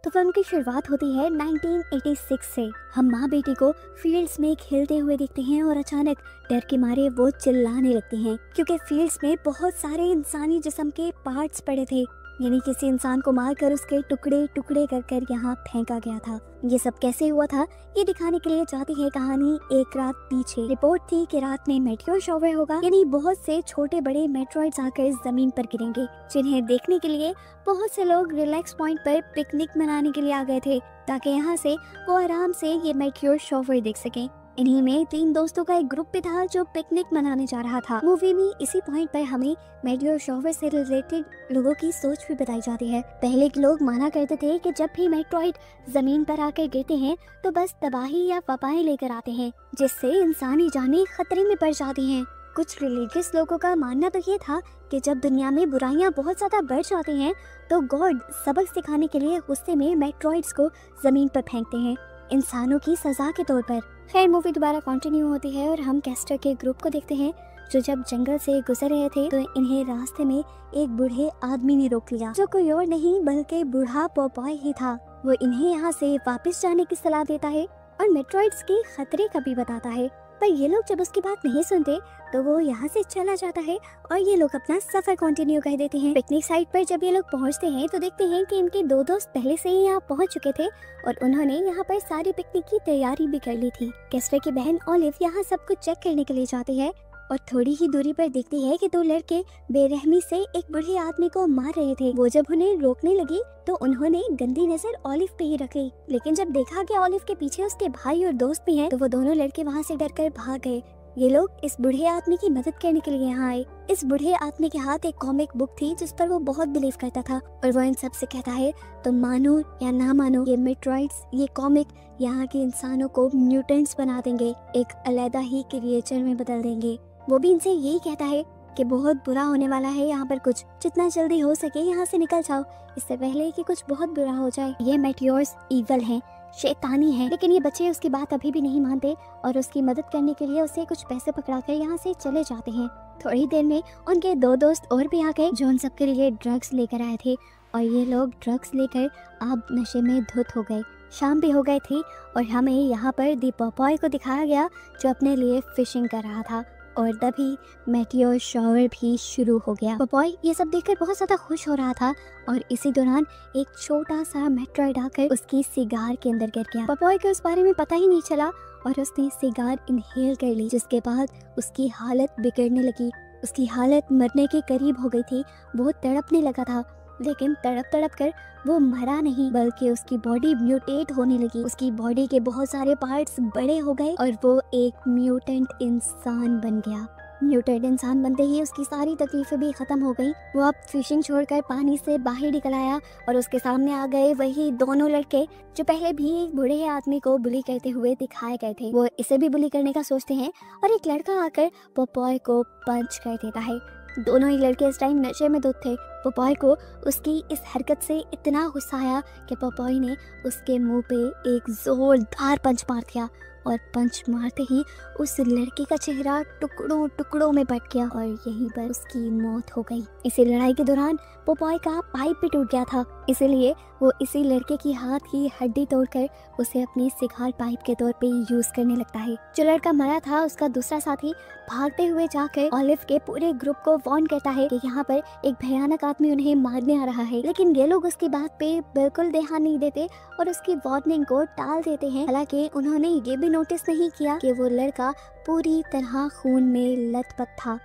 तो फिल्म की शुरुआत होती है 1986 से। हम माँ बेटी को फील्ड्स में खेलते हुए देखते हैं और अचानक डर के मारे वो चिल्लाने लगते हैं क्योंकि फील्ड्स में बहुत सारे इंसानी जिस्म के पार्ट्स पड़े थे, यानी किसी इंसान को मारकर उसके टुकड़े टुकड़े कर कर यहाँ फेंका गया था। ये सब कैसे हुआ था ये दिखाने के लिए जाती है कहानी एक रात पीछे। रिपोर्ट थी कि रात में मेटियोर शॉवर होगा, यानी बहुत से छोटे बड़े मेट्रॉइड्स आकर जमीन पर गिरेंगे, जिन्हें देखने के लिए बहुत से लोग रिलैक्स पॉइंट पर पिकनिक मनाने के लिए आ गए थे ताकि यहाँ से वो आराम से ये मेटियोर शॉवर देख सकें। इन्हीं में 3 दोस्तों का एक ग्रुप भी था जो पिकनिक मनाने जा रहा था। मूवी में इसी पॉइंट पर हमें मेटियोर शॉवर से रिलेटेड लोगों की सोच भी बताई जाती है। पहले के लोग माना करते थे कि जब भी मेट्रॉइड जमीन पर आकर गिरते हैं तो बस तबाही या वबाएं लेकर आते हैं, जिससे इंसानी जानें खतरे में पड़ जाती हैं। कुछ रिलीजियस लोगों का मानना तो ये था कि जब दुनिया में बुराइयां बहुत ज्यादा बढ़ जाती हैं तो गॉड सबक सिखाने के लिए गुस्से में मेट्रॉइड्स को जमीन पर फेंकते हैं, इंसानों की सजा के तौर पर। खैर मूवी दोबारा कंटिन्यू होती है और हम कैस्टर के ग्रुप को देखते हैं जो जब जंगल से गुजर रहे थे तो इन्हें रास्ते में एक बूढ़े आदमी ने रोक लिया, जो कोई और नहीं बल्कि बूढ़ा पोपॉय ही था। वो इन्हें यहाँ से वापस जाने की सलाह देता है और मेट्रॉइड्स के खतरे का भी बताता है, पर ये लोग जब उसकी बात नहीं सुनते तो वो यहाँ से चला जाता है और ये लोग अपना सफर कंटिन्यू कर देते हैं। पिकनिक साइट पर जब ये लोग पहुँचते हैं तो देखते हैं कि इनके 2 दोस्त पहले से ही यहाँ पहुँच चुके थे और उन्होंने यहाँ पर सारी पिकनिक की तैयारी भी कर ली थी। कैस्टर की बहन ऑलिव यहाँ सब कुछ चेक करने के लिए जाती है और थोड़ी ही दूरी पर देखती है कि 2 लड़के बेरहमी से एक बूढ़े आदमी को मार रहे थे। वो जब उन्हें रोकने लगी तो उन्होंने गंदी नजर ऑलिव पे ही रख ली, लेकिन जब देखा कि ऑलिव के पीछे उसके भाई और दोस्त भी हैं तो वो दोनों लड़के वहाँ से डरकर भाग गए। ये लोग इस बूढ़े आदमी की मदद करने के लिए यहाँ आए। इस बूढ़े आदमी के हाथ एक कॉमिक बुक थी जिस पर वो बहुत बिलीव करता था और वो इन सब से कहता है तो मानो या ना मानो ये मेट्रॉइड्स, ये कॉमिक यहाँ के इंसानों को म्यूटेंट्स बना देंगे, एक अलग ही क्रिएचर में बदल देंगे। वो भी इनसे यही कहता है कि बहुत बुरा होने वाला है यहाँ पर, कुछ जितना जल्दी हो सके यहाँ से निकल जाओ इससे पहले कि कुछ बहुत बुरा हो जाए। ये मेटियोर्स ईवल हैं, शैतानी है, लेकिन ये बच्चे उसकी बात अभी भी नहीं मानते और उसकी मदद करने के लिए उसे कुछ पैसे पकड़ाकर यहाँ से चले जाते हैं। थोड़ी देर में उनके 2 दोस्त और भी आ गए जो उन सबके लिए ड्रग्स लेकर आए थे और ये लोग ड्रग्स लेकर अब नशे में धुत हो गए। शाम भी हो गई थी और हमें यहाँ पर दी पोपॉय को दिखाया गया जो अपने लिए फिशिंग कर रहा था और तभी मेटियोर शॉवर भी शुरू हो गया। पोपॉय ये सब देखकर बहुत ज्यादा खुश हो रहा था और इसी दौरान एक छोटा सा मेट्रॉइड आकर उसकी सिगार के अंदर गिर गया। पोपॉय को उस बारे में पता ही नहीं चला और उसने सिगार इनहेल कर ली, जिसके बाद उसकी हालत बिगड़ने लगी। उसकी हालत मरने के करीब हो गई थी। वो तड़पने लगा था, लेकिन तड़प तड़प कर वो मरा नहीं बल्कि उसकी बॉडी म्यूटेट होने लगी। उसकी बॉडी के बहुत सारे पार्ट्स बड़े हो गए और वो एक म्यूटेंट इंसान बन गया। म्यूटेंट इंसान बनते ही उसकी सारी तकलीफें भी खत्म हो गई। वो अब फिशिंग छोड़कर पानी से बाहर निकल आया और उसके सामने आ गए वही दोनों लड़के जो पहले भी एक बूढ़े आदमी को बुली करते हुए दिखाए गए थे। वो इसे भी बुली करने का सोचते हैं और एक लड़का आकर पोपॉय को पंच कर देता है। दोनों ही लड़के इस टाइम नशे में धुत थे। पोपॉय को उसकी इस हरकत से इतना गुस्सा आया कि पोपॉय ने उसके मुंह पे एक जोरदार पंच मार दिया और पंच मारते ही उस लड़के का चेहरा टुकड़ों टुकड़ों में बट गया और यहीं पर उसकी मौत हो गई। इसी लड़ाई के दौरान पोपॉय का पाइप भी टूट गया था, इसलिए वो इसी लड़के की हाथ की हड्डी तोड़कर उसे अपनी सिगार पाइप के तौर पे यूज करने लगता है। जो लड़का मरा था उसका दूसरा साथी भागते हुए जाकर ऑलिव के पूरे ग्रुप को वार्न करता है कि यहाँ पर एक भयानक आदमी उन्हें मारने आ रहा है, लेकिन ये लोग उसकी बात पे बिल्कुल ध्यान नहीं देते और उसकी वार्निंग को टाल देते हैं। हालांकि उन्होंने ये भी नोटिस नहीं किया कि वो लड़का पूरी तरह खून में लथपथ था।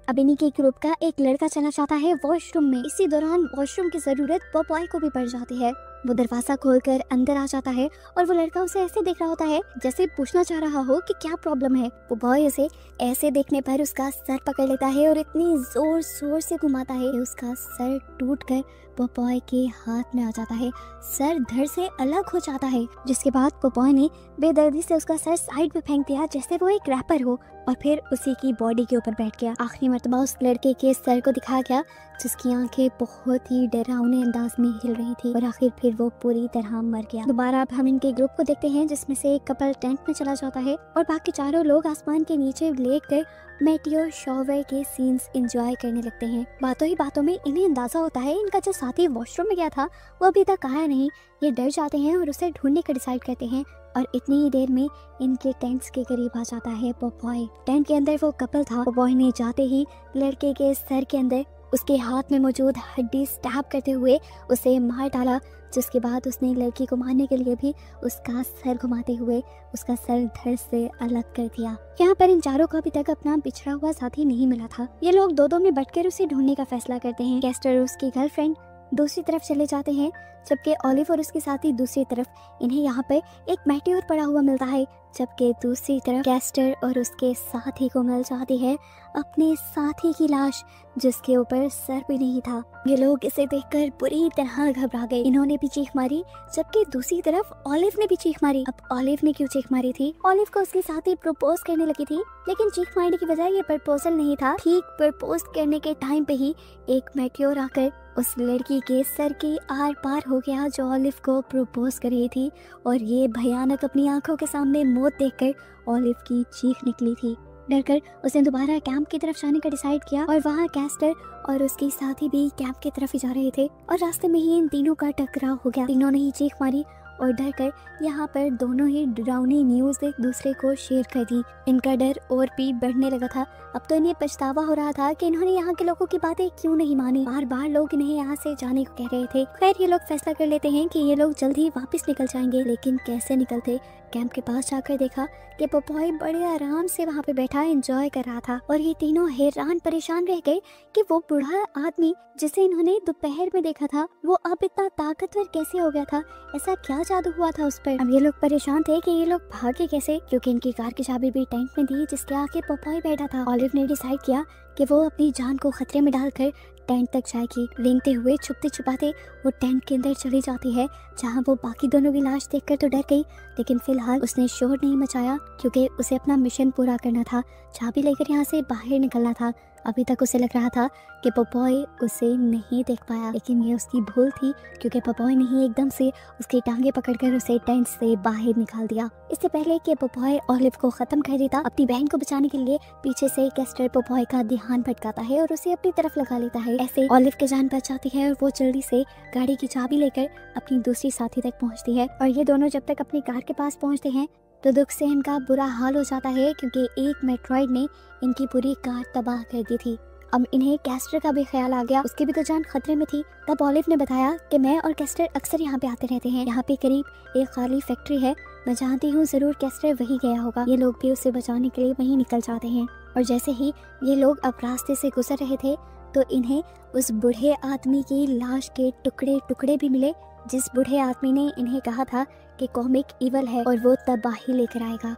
अब इन्हीं के ग्रुप का एक लड़का चला जाता है वॉशरूम में। इसी दौरान वॉशरूम की जरूरत पोपॉय को भी पड़ जाती है। वो दरवाजा खोलकर अंदर आ जाता है और वो लड़का उसे ऐसे देख रहा होता है जैसे पूछना चाह रहा हो कि क्या प्रॉब्लम है। पोपॉय उसे ऐसे देखने पर उसका सर पकड़ लेता है और इतनी जोर शोर से घुमाता है कि उसका सर टूटकर पोपॉय के हाथ में आ जाता है। सर धड़ से अलग हो जाता है, जिसके बाद पोपॉय ने बेदर्दी से उसका सर साइड में फेंक दिया जैसे वो एक रैपर हो और फिर उसी की बॉडी के ऊपर बैठ गया। आखिरी मर्तबा उस लड़के के सर को दिखाया गया जिसकी आंखें बहुत ही डरावने अंदाज में हिल रही थी और आखिर फिर फिर वो पूरी तरह मर गया। दोबारा अब हम इनके ग्रुप को देखते हैं जिसमें से एक कपल टेंट में चला जाता है और बाकी चारों लोग आसमान के नीचे लेट कर मेटियोर शॉवर के सीन्स एंजॉय करने लगते हैं। बातों ही बातों में इन्हें अंदाजा होता है इनका जो साथी वॉशरूम में गया था वो अभी तक आया नहीं। ये डर जाते हैं और उसे ढूंढने का डिसाइड करते हैं और इतनी ही देर में इनके टेंट्स के करीब आ जाता है पोपॉय। टेंट के अंदर वो कपल था। पोपॉय ने जाते ही लड़के के सर के अंदर उसके हाथ में मौजूद हड्डी स्टैब करते हुए उसे मार डाला, जिसके बाद उसने लड़की को मारने के लिए भी उसका सर घुमाते हुए उसका सर धड़ से अलग कर दिया। यहाँ पर इन चारों को अभी तक अपना बिछड़ा हुआ साथी नहीं मिला था। ये लोग दो में बटकर उसे ढूंढने का फैसला करते हैं। कैस्टर और उसकी गर्लफ्रेंड दूसरी तरफ चले जाते हैं जबकि ऑलिव और उसके साथी दूसरी तरफ। इन्हें यहाँ पर एक मेटियोर पड़ा हुआ मिलता है जबकि दूसरी तरफ कैस्टर और उसके साथी को मिल जाती है अपने साथी की लाश जिसके ऊपर सर भी नहीं था। ये लोग इसे देखकर बुरी तरह घबरा गए। इन्होंने भी चीख मारी जबकि दूसरी तरफ ऑलिव ने भी चीख मारी। अब ऑलिव ने क्यों चीख मारी थी? ऑलिव को उसके साथी प्रपोज करने लगी थी लेकिन चीख मारने की बजाय ये प्रपोजल नहीं था। ठीक प्रपोज करने के टाइम पे ही एक मेटियोर आकर उस लड़की के सर के आर पार हो गया जो ऑलिव को प्रपोज कर रही थी और ये भयानक अपनी आंखों के सामने मौत देखकर ऑलिव की चीख निकली थी। डरकर उसने दोबारा कैंप की तरफ जाने का डिसाइड किया और वहाँ कैस्टर और उसके साथी भी कैंप की तरफ ही जा रहे थे और रास्ते में ही इन तीनों का टकराव हो गया। तीनों ने ही चीख मारी और डरकर यहाँ पर दोनों ही डरावनी न्यूज एक दूसरे को शेयर कर दी। इनका डर और भी बढ़ने लगा था। अब तो इन्हें पछतावा हो रहा था कि इन्होंने यहाँ के लोगों की बातें क्यों नहीं मानी। बार बार लोग इन्हें यहाँ से जाने को कह रहे थे। खैर ये लोग फैसला कर लेते हैं कि ये लोग जल्द ही वापस निकल जाएंगे। लेकिन कैसे निकलते? कैंप के पास जाकर देखा कि पोपॉय बड़े आराम से वहाँ पे बैठा एंजॉय कर रहा था और ये तीनों हैरान परेशान रह गए कि वो बूढ़ा आदमी जिसे इन्होंने दोपहर में देखा था वो अब इतना ताकतवर कैसे हो गया था? ऐसा क्या जादू हुआ था उस पर? अब ये लोग परेशान थे कि ये लोग भागे कैसे, क्योंकि इनकी कार की चाबी भी टैंक में थी जिसके आगे पोपॉय बैठा था। ऑलिव ने डिसाइड किया कि वो अपनी जान को खतरे में डालकर टेंट तक जाएगी। रेंगते हुए छुपते छुपाते वो टेंट के अंदर चली जाती है जहां वो बाकी दोनों की लाश देखकर तो डर गई लेकिन फिलहाल उसने शोर नहीं मचाया क्योंकि उसे अपना मिशन पूरा करना था। चाबी लेकर यहाँ से बाहर निकलना था। अभी तक उसे लग रहा था कि पोपॉय उसे नहीं देख पाया लेकिन ये उसकी भूल थी क्योंकि पोपॉय ने ही एकदम से उसकी टांगे पकड़कर उसे टेंट से बाहर निकाल दिया। इससे पहले कि पोपॉय ऑलिव को खत्म कर देता, अपनी बहन को बचाने के लिए पीछे से कैस्टर पोपॉय का ध्यान भटकाता है और उसे अपनी तरफ लगा लेता है। ऐसे ऑलिव की जान बच जाती है और वो जल्दी से गाड़ी की चाबी लेकर अपनी दूसरी साथी तक पहुंचती है और ये दोनों जब तक अपनी कार के पास पहुंचते हैं तो दुख से इनका बुरा हाल हो जाता है क्योंकि एक मेट्रॉइड ने इनकी पूरी कार तबाह कर दी थी। अब इन्हें कैस्टर का भी ख्याल आ गया, उसकी भी तो जान खतरे में थी। तब ऑलिव ने बताया कि मैं और कैस्टर अक्सर यहाँ पे आते रहते हैं। यहाँ पे करीब एक खाली फैक्ट्री है, मैं जानती हूँ जरूर कैस्टर वही गया होगा। ये लोग भी उसे बचाने के लिए वहीं निकल जाते हैं और जैसे ही ये लोग अब रास्ते से गुजर रहे थे तो इन्हें उस बूढ़े आदमी की लाश के टुकड़े टुकड़े भी मिले जिस बूढ़े आदमी ने इन्हें कहा था कि कॉमिक इवल है और वो तबाही लेकर आएगा।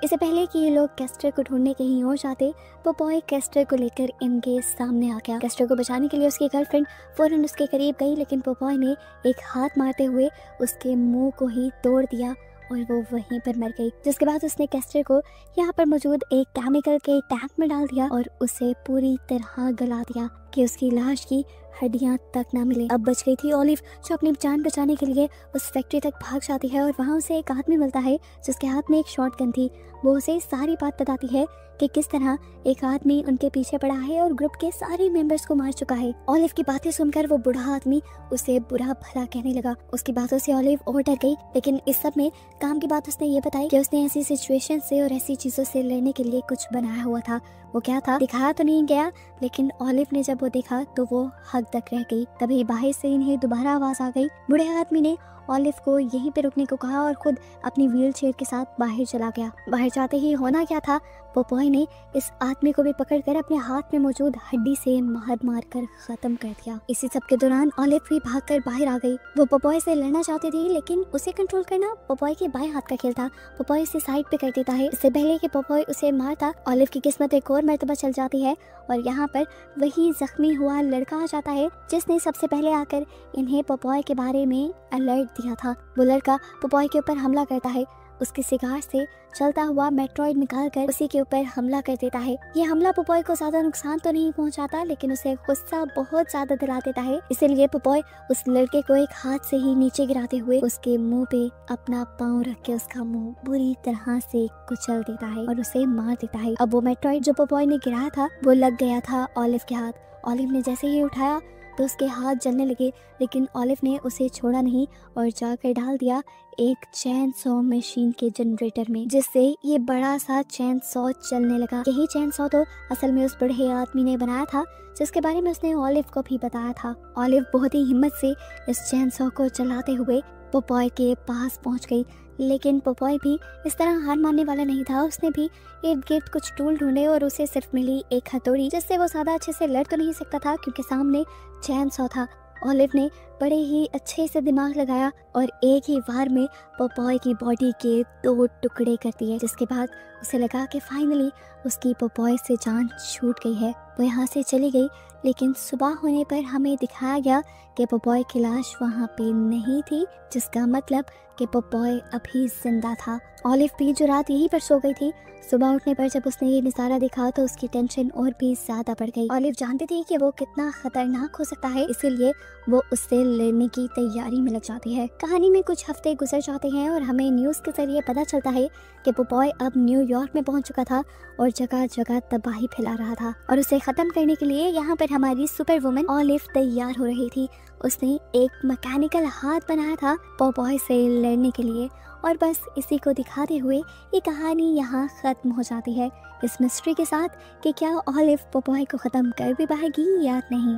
इससे पहले कि ये लोग कैस्टर को ढूंढने कहीं और जाते, पोपॉय कैस्टर को लेकर इनके सामने आ गया। कैस्टर को बचाने के लिए उसकी गर्लफ्रेंड फौरन उसके करीब गई लेकिन पोपॉय ने एक हाथ मारते हुए उसके मुंह को ही तोड़ दिया और वो वहीं पर मर गई। जिसके बाद उसने कैस्टर को यहाँ पर मौजूद एक केमिकल के टैंक में डाल दिया और उसे पूरी तरह गला दिया कि उसकी लाश की हड्डियां तक ना मिले। अब बच गई थी ऑलिव जो अपनी जान बचाने के लिए उस फैक्ट्री तक भाग जाती है और वहाँ उसे एक आदमी मिलता है जिसके हाथ में एक शॉटगन थी। वो उसे सारी बात बताती है कि किस तरह एक आदमी उनके पीछे पड़ा है और ग्रुप के सारे मेंबर्स को मार चुका है। ऑलिव की बातें सुनकर वो बूढ़ा आदमी उसे बुरा भला कहने लगा। उसकी बातों से ऑलिव और डर गई लेकिन इस सब में काम की बात उसने ये बताई कि उसने ऐसी सिचुएशन से और ऐसी चीजों से लड़ने के लिए कुछ बनाया हुआ था। वो क्या था दिखाया तो नहीं गया लेकिन ऑलिव ने जब वो देखा तो वो हद तक रह गई। तभी बाहर से इन्हें दोबारा आवाज आ गई। बूढ़े आदमी ने ऑलिव को यहीं पे रुकने को कहा और खुद अपनी व्हील चेयर के साथ बाहर चला गया। बाहर जाते ही होना क्या था, पोपॉय ने इस आदमी को भी पकड़कर अपने हाथ में मौजूद हड्डी से मार मार कर खत्म कर दिया। इसी सब के दौरान ऑलिव भी भागकर बाहर आ गई। वो पोपॉय से लड़ना चाहती थी लेकिन उसे कंट्रोल करना पोपॉय के बाएं हाथ का खेल था। पोपॉय उसे साइड पे कर देता है। इससे पहले कि पोपॉय उसे मारता, ऑलिव की किस्मत एक और मर्तबा चल जाती है और यहाँ पर वही जख्मी हुआ लड़का आ जाता है जिसने सबसे पहले आकर इन्हें पोपॉय के बारे में अलर्ट दिया था। वो लड़का पोपॉय के ऊपर हमला करता है। उसके सिगार से चलता हुआ मेट्रॉइड निकालकर उसी के ऊपर हमला कर देता है। ये हमला पोपॉय को ज्यादा नुकसान तो नहीं पहुंचाता, लेकिन उसे गुस्सा बहुत ज्यादा दिला देता है। इसीलिए पोपॉय उस लड़के को एक हाथ से ही नीचे गिराते हुए उसके मुंह पे अपना पाँव रख के उसका मुंह बुरी तरह से कुचल देता है और उसे मार देता है। अब वो मेट्रॉइड जो पोपॉय ने गिराया था वो लग गया था ऑलिव के हाथ। ऑलिव ने जैसे ही उठाया तो उसके हाथ जलने लगे, लेकिन ऑलिव ने उसे छोड़ा नहीं और जाकर डाल दिया एक चैन सॉ मशीन के जनरेटर में, जिससे ये बड़ा सा चैन सॉ चलने लगा। यही चैन सॉ तो असल में उस बूढ़े आदमी ने बनाया था, जिसके बारे में उसने ऑलिव को भी बताया था। ऑलिव बहुत ही हिम्मत से इस चैन सॉ को चलाते हुए पोपॉय के पास पहुंच गई, लेकिन पोपॉय भी इस तरह हार मानने वाला नहीं था। उसने भी इर्द गिर्द कुछ टूल ढूंढे और उसे सिर्फ मिली एक हथौड़ी, जिससे वो ज्यादा अच्छे से लड़ तो नहीं सकता था क्योंकि सामने चैन सॉ था। ऑलिव ने बड़े ही अच्छे से दिमाग लगाया और एक ही वार में पोपॉय की बॉडी के 2 टुकड़े कर दिए, जिसके बाद उसे लगा कि फाइनली उसकी पोपॉय से जान छूट गई है। वो यहाँ से चली गई, लेकिन सुबह होने पर हमें दिखाया गया कि पोपॉय की लाश वहाँ पे नहीं थी, जिसका मतलब कि पोपॉय अभी जिंदा था। ऑलिव भी जो रात यहीं पर सो गई थी, सुबह उठने पर जब उसने ये नज़ारा देखा तो उसकी टेंशन और भी ज्यादा बढ़ गई। ऑलिव जानती थी कि वो कितना खतरनाक हो सकता है, इसीलिए वो उससे लड़ने की तैयारी में लग जाती है। कहानी में कुछ हफ्ते गुजर जाते हैं और हमें न्यूज़ के जरिए पता चलता है कि पोपॉय अब न्यूयॉर्क में पहुंच चुका था और जगह जगह तबाही फैला रहा था, और उसे खत्म करने के लिए यहाँ पर हमारी सुपर वुमन ऑलिव तैयार हो रही थी। उसने एक मैकेनिकल हाथ बनाया था पोपॉय से लड़ने के लिए, और बस इसी को दिखाते हुए ये कहानी यहाँ खत्म हो जाती है, इस मिस्ट्री के साथ कि क्या ऑलिव पोपॉय को खत्म कर भी पाएगी या नहीं।